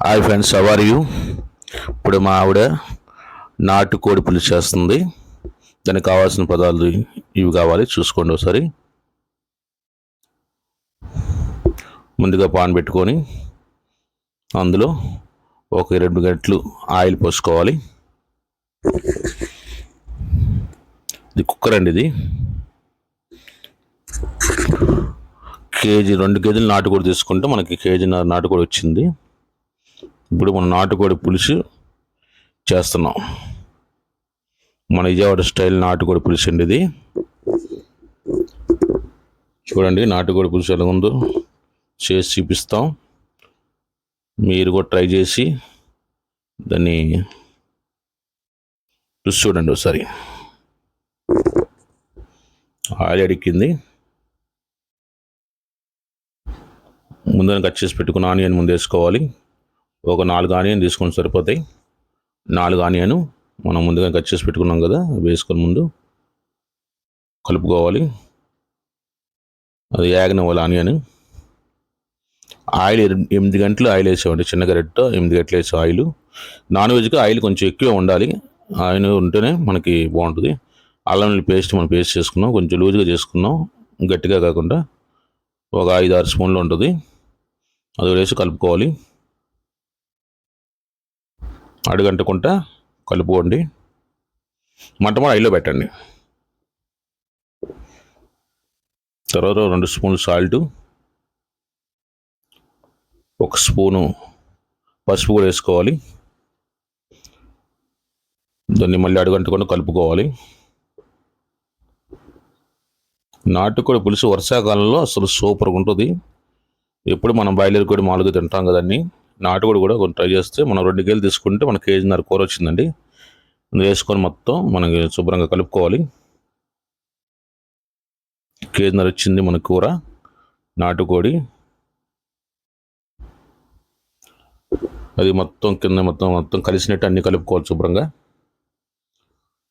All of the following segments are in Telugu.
Hi friends, how are you? ఇప్పుడు మా ఆవిడ నాటుకోడి పులుసు చేస్తుంది. దానికి కావాల్సిన పదార్థాలు ఇవి కావాలి, చూసుకోండి ఒకసారి. ముందుగా పాన్ పెట్టుకొని అందులో ఒక 2 గంటలు ఆయిల్ పోసుకోవాలి. ఇది కుక్కర్ అండి. ఇది కేజీ 2 కేజీలు నాటుకోడి తీసుకుంటే మనకి కేజీన్నర నాటుకోడి వచ్చింది. ఇప్పుడు మనం నాటుకోడి పులుసు చేస్తున్నాం. మన విజయవాడ స్టైల్ నాటుకోడి పులుసు అండి ఇది. చూడండి నాటుకోడి పులుసు ఎలా ఉందో చేసి చూపిస్తాం. మీరు కూడా ట్రై చేసి దాన్ని చూసి చూడండి ఒకసారి. ఆయిల్ అడిక్కింది. ముందుగా కట్ చేసి పెట్టుకున్న ఆనియన్ ముందు వేసుకోవాలి. ఒక 4 ఆనియన్ తీసుకొని సరిపోతాయి. 4 ఆనియన్ మనం ముందుగా కట్ చేసి పెట్టుకున్నాం కదా, వేసుకొని ముందు కలుపుకోవాలి. అది యాగనివ్వాలి ఆనియన్. ఆయిల్ 8 గంటలు ఆయిల్ వేసామండి. చిన్న గరిటెతో 8 గంటలు వేసాం ఆయిల్. నాన్ వెజ్కి ఆయిల్ కొంచెం ఎక్కువ ఉండాలి. ఆయిల్ ఉంటేనే మనకి బాగుంటుంది. అల్లం వెల్లుల్లి పేస్ట్ మనం పేస్ట్ చేసుకున్నాం, కొంచెం లూజ్గా చేసుకున్నాం, గట్టిగా కాకుండా. ఒక 5-6 స్పూన్లు ఉంటుంది. అది వేసి కలుపుకోవాలి. అడుగంటకుండా కలుపుకోండి. మంట కూడా హైలో పెట్టండి. తర్వాత 2 స్పూన్లు సాల్ట్, 1 స్పూను పసుపు కూడా వేసుకోవాలి. దాన్ని మళ్ళీ అడుగంటకుండా కలుపుకోవాలి. నాటుకోడి పులుసు వర్షాకాలంలో అసలు సూపర్గా ఉంటుంది. ఎప్పుడు మనం బాయిలర్ కోడి మామూలుగా తింటాం కదండి, నాటుకోడి కూడా కొంచెం ట్రై చేస్తే మనం 2 కేజీలు తీసుకుంటే మనకి కేజీన్నర కూర వచ్చిందండి. వేసుకొని మొత్తం మనకి శుభ్రంగా కలుపుకోవాలి. కేజీన్నర వచ్చింది మన కూర నాటుకోడి. అది మొత్తం కింద మొత్తం కలిసినట్టు అన్నీ కలుపుకోవాలి శుభ్రంగా.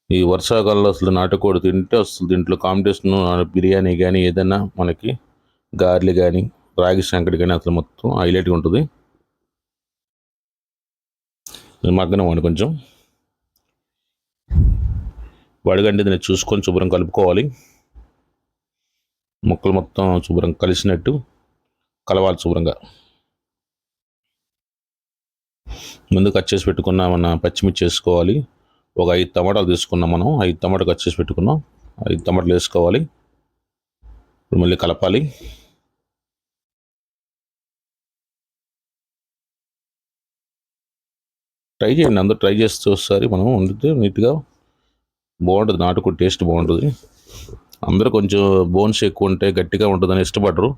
ఈ వర్షాకాలంలో అసలు నాటుకోడి తింటే అసలు దీంట్లో కాంపిటీషన్ బిర్యానీ కానీ ఏదైనా మనకి గారెలు కానీ రాగి సంకటి కానీ అసలు మొత్తం హైలైట్గా ఉంటుంది. మగ్గనవ్వండి కొంచెం. వడగండి దీన్ని చూసుకొని శుభ్రం కలుపుకోవాలి. ముక్కలు మొత్తం శుభ్రం కలిసినట్టు కలవాలి శుభ్రంగా. ముందు కట్ చేసి పెట్టుకున్న మన పచ్చిమిర్చి వేసుకోవాలి. ఒక 5 టమాటాలు తీసుకున్నాం మనం. 5 టమాటాలు కట్ చేసి పెట్టుకున్నాం. 5 టమాటాలు వేసుకోవాలి. ఇప్పుడు మళ్ళీ కలపాలి. ట్రై చేయండి, అందరూ ట్రై చేస్తే ఒకసారి మనం వండితే నీట్గా బాగుంటుంది. నాటుకోడి టేస్ట్ బాగుంటుంది. అందరూ కొంచెం బోన్స్ ఎక్కువ ఉంటే గట్టిగా ఉంటుందని ఇష్టపడరు,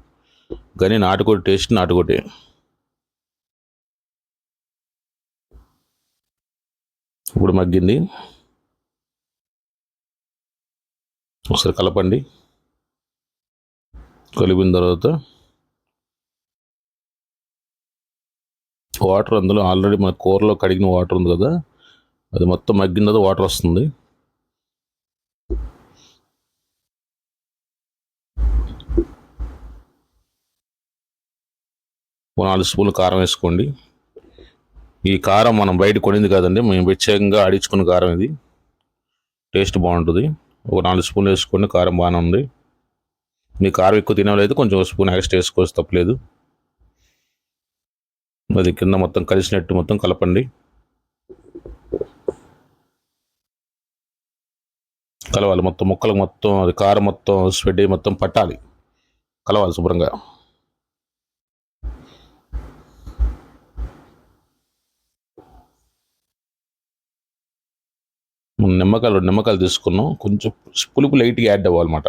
కానీ నాటుకోడి టేస్ట్ నాటుకోడి. ఇప్పుడు మగ్గింది, ఒకసారి కలపండి. కలిపిన తర్వాత వాటర్ అందులో ఆల్రెడీ మన కూరలో కడిగిన వాటర్ ఉంది కదా, అది మొత్తం మగ్గిన తర్వాత వాటర్ వస్తుంది. ఒక 4 స్పూన్లు కారం వేసుకోండి. ఈ కారం మనం బయట కొనింది కాదండి, మేము ప్రత్యేకంగా ఆడించుకున్న కారం ఇది. టేస్ట్ బాగుంటుంది. ఒక 4 స్పూన్లు వేసుకోండి. కారం బాగానే ఉంది. మీ కారం ఎక్కువ తినలేదు కొంచెం స్పూన్ ఎక్స్ట్రా వేసుకోవచ్చు, తప్పలేదు. అది కింద మొత్తం కలిసినట్టు మొత్తం కలపండి. కలవాలి మొత్తం ముక్కలకు, మొత్తం అది కారం మొత్తం స్ప్రెడ్ అయ్యి మొత్తం పట్టాలి. కలవాలి శుభ్రంగా. నిమ్మకాయలు 2 నిమ్మకాయలు తీసుకున్నాం. కొంచెం పులుపు లైట్గా యాడ్ అవ్వాలన్నమాట.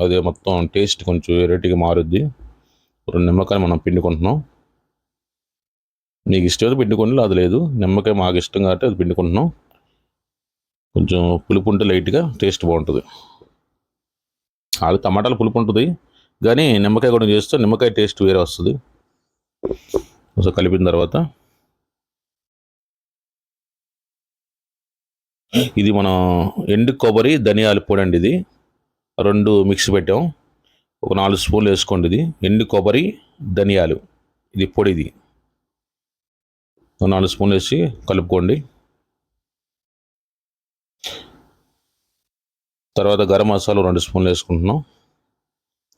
అదే మొత్తం టేస్ట్ కొంచెం వెరైటీగా మారుద్ది. 2 నిమ్మకాయలు మనం పిండుకుంటున్నాం. మీకు ఇష్టమైతే పిండుకోండి, అది లేదు. నిమ్మకాయ మాకు ఇష్టం కాబట్టి అది పిండుకుంటున్నాం. కొంచెం పులుపు ఉంటే లైట్గా టేస్ట్ బాగుంటుంది. అది టమాటాలు పులుపు ఉంటుంది, కానీ నిమ్మకాయ కూడా చేస్తే నిమ్మకాయ టేస్ట్ వేరే వస్తుంది. ఒకసారి కలిపిన తర్వాత ఇది మనం ఎండు కొబ్బరి ధనియాల పొడి అండి. ఇది 2 మిక్స్ పెట్టాం. ఒక 4 స్పూన్లు వేసుకోండి. ఇది ఎండు కొబ్బరి ధనియాలు, ఇది పొడి. ఇది 4 స్పూన్లు వేసి కలుపుకోండి. తర్వాత గరం మసాలా 2 స్పూన్లు వేసుకుంటున్నాం.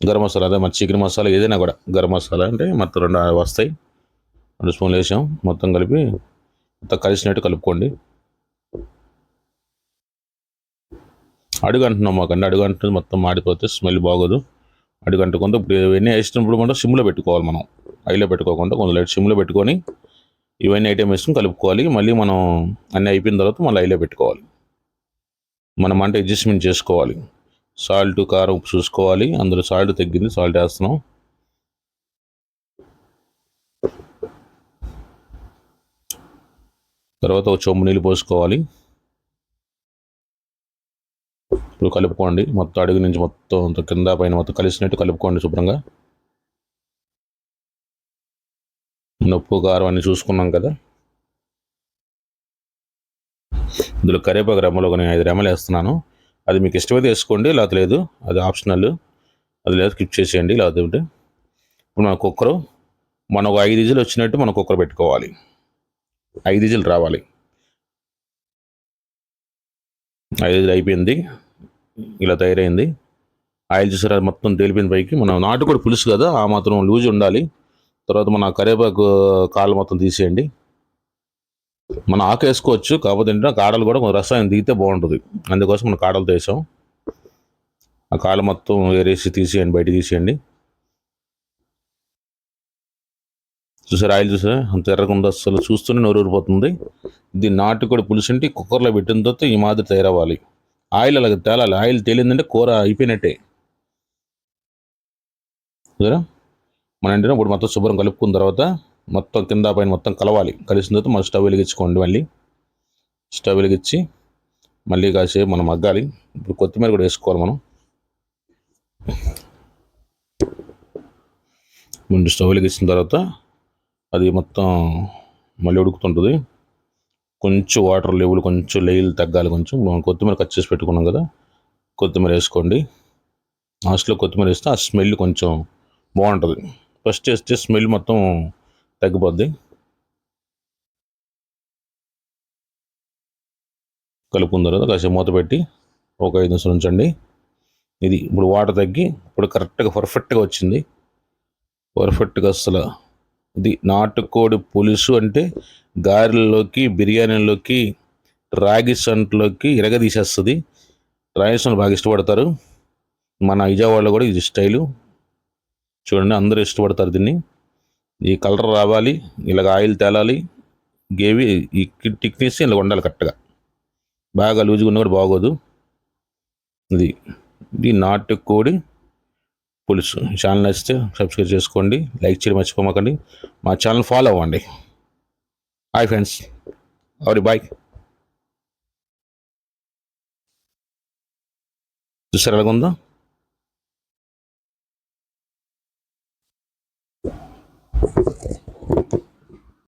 గరం మసాలా అదే మన చికెన్ మసాలా ఏదైనా కూడా గరం మసాలా అంటే మొత్తం 2 వస్తాయి. 2 స్పూన్లు వేసాం. మొత్తం కలిపి మొత్తం కలిసినట్టు కలుపుకోండి. అడుగంటున్నాం మాకండి, అడుగంటుంది మొత్తం మాడిపోతే స్మెల్ బాగోదు. అడుగంటకుండా ఇప్పుడు ఇవన్నీ వేసినప్పుడు మనం సిమ్లో పెట్టుకోవాలి. మనం హైలో పెట్టుకోకుండా కొంచెం లైట్ సిమ్లో పెట్టుకొని ఇవన్నీ ఐటమ్ వేసుకుని కలుపుకోవాలి. మళ్ళీ మనం అన్నీ అయిపోయిన తర్వాత మళ్ళీ హైలో పెట్టుకోవాలి. మనం అంటే అడ్జస్ట్మెంట్ చేసుకోవాలి. సాల్ట్ కారం ఉప్పు చూసుకోవాలి. అందులో సాల్ట్ తగ్గింది, సాల్ట్ వేస్తున్నాం. తర్వాత ఒక చెంబు నీళ్ళు పోసుకోవాలి. ఇప్పుడు కలుపుకోండి. మొత్తం అడుగు నుంచి మొత్తం కింద పైన మొత్తం కలిసినట్టు కలుపుకోండి శుభ్రంగా. ఉప్పు కారం అన్నీ చూసుకున్నాం కదా. ఇందులో కరివేపాకు రెమ్మలు ఒక 5 రెమ్మలు వేస్తున్నాను. అది మీకు ఇష్టమైతే వేసుకోండి, లేకపోతే లేదు, అది ఆప్షనల్. అది లేదు స్కిప్ చేసేయండి. లేకపోతే ఇప్పుడు మన కుక్కరు మనం ఒక 5 విజిల్ వచ్చినట్టు మనం కుక్కర్ పెట్టుకోవాలి. 5 విజిల్ రావాలి. 5 విజిల్ అయిపోయింది, ఇలా తయారైంది. ఆయిల్ చూసారా మొత్తం తేలిపోయిన పైకి. మనం నాటుకోడి పులుసు కదా, ఆ మాత్రం లూజ్ ఉండాలి. తర్వాత మన కరివేపాకు కాళ్ళు మొత్తం తీసేయండి. మనం ఆకు వేసుకోవచ్చు, కాకపోతే ఏంటంటే కాడలు కూడా కొంచెం రసాయనం దిగితే బాగుంటుంది. అందుకోసం మనం కాడలతో వేసాం. ఆ కాళ్ళు మొత్తం ఏరేసి తీసేయండి, బయట తీసేయండి. చూసారా ఆయిల్ చూసారా అంత ఎర్రగా ఉందో, అసలు చూస్తూనే నోరు ఊరిపోతుంది. ఇది నాటుకోడి పులుసు అంటే కుక్కర్లో పెట్టిన తర్వాత ఈ మాదిరి తయారవ్వాలి. ఆయిల్ అలాగే తేలాలి. ఆయిల్ తేలిందంటే కూర అయిపోయినట్టే. చూసారా మన ఏంటంటే ఇప్పుడు మొత్తం శుభ్రం కలుపుకున్న తర్వాత మొత్తం కింద పైన మొత్తం కలవాలి. కలిసిన తర్వాత మనం స్టవ్ వెలిగించుకోండి. మళ్ళీ స్టవ్ వెలిగించి మళ్ళీ కాసేపు మనం మగ్గాలి. ఇప్పుడు కొత్తిమీర కూడా వేసుకోవాలి. మనం ముందు స్టవ్ వెలిగించిన తర్వాత అది మొత్తం మళ్ళీ ఉడుకుతుంటుంది. కొంచెం వాటర్ లెవెల్ కొంచెం లెవెల్ తగ్గాలి. కొంచెం మనం కొత్తిమీర కట్ చేసి పెట్టుకున్నాం కదా, కొత్తిమీర వేసుకోండి. లాస్ట్లో కొత్తిమీర వేస్తే ఆ స్మెల్ కొంచెం బాగుంటుంది. ఫస్ట్ వేస్తే స్మెల్ మొత్తం తగ్గిపోద్ది. కలుపుకున్న తర్వాత కాసేపు మూత పెట్టి ఒక 5 నిమిషాలు ఉంచండి. ఇది ఇప్పుడు వాటర్ తగ్గి ఇప్పుడు కరెక్ట్గా పర్ఫెక్ట్గా వచ్చింది. పర్ఫెక్ట్గా అసలు ఇది నాటుకోడి పులుసు అంటే గారెల్లోకి, బిర్యానీలోకి, రాగి సంట్లోకి ఇరగదీసేస్తుంది. రాయలసీమలో బాగా ఇష్టపడతారు. మన విజయవాడలో కూడా ఇది స్టైలు. చూడండి అందరూ ఇష్టపడతారు దీన్ని. ఈ కలర్ రావాలి, ఇలాగ ఆయిల్ తేలాలి, గేవి ఈ టిక్నెస్ ఇలా ఉండాలి కరెక్ట్గా. బాగా లూజ్గా ఉన్న కూడా బాగోదు. ఇది నాటుకోడి పులుసు. ఛానల్ నచ్చితే సబ్స్క్రైబ్ చేసుకోండి, లైక్ చేయడం మర్చిపోమాకండి, మా ఛానల్ ఫాలో అవ్వండి. హాయ్ ఫ్రెండ్స్, అవరి బాయ్. చూసారు ఎలాగుందో.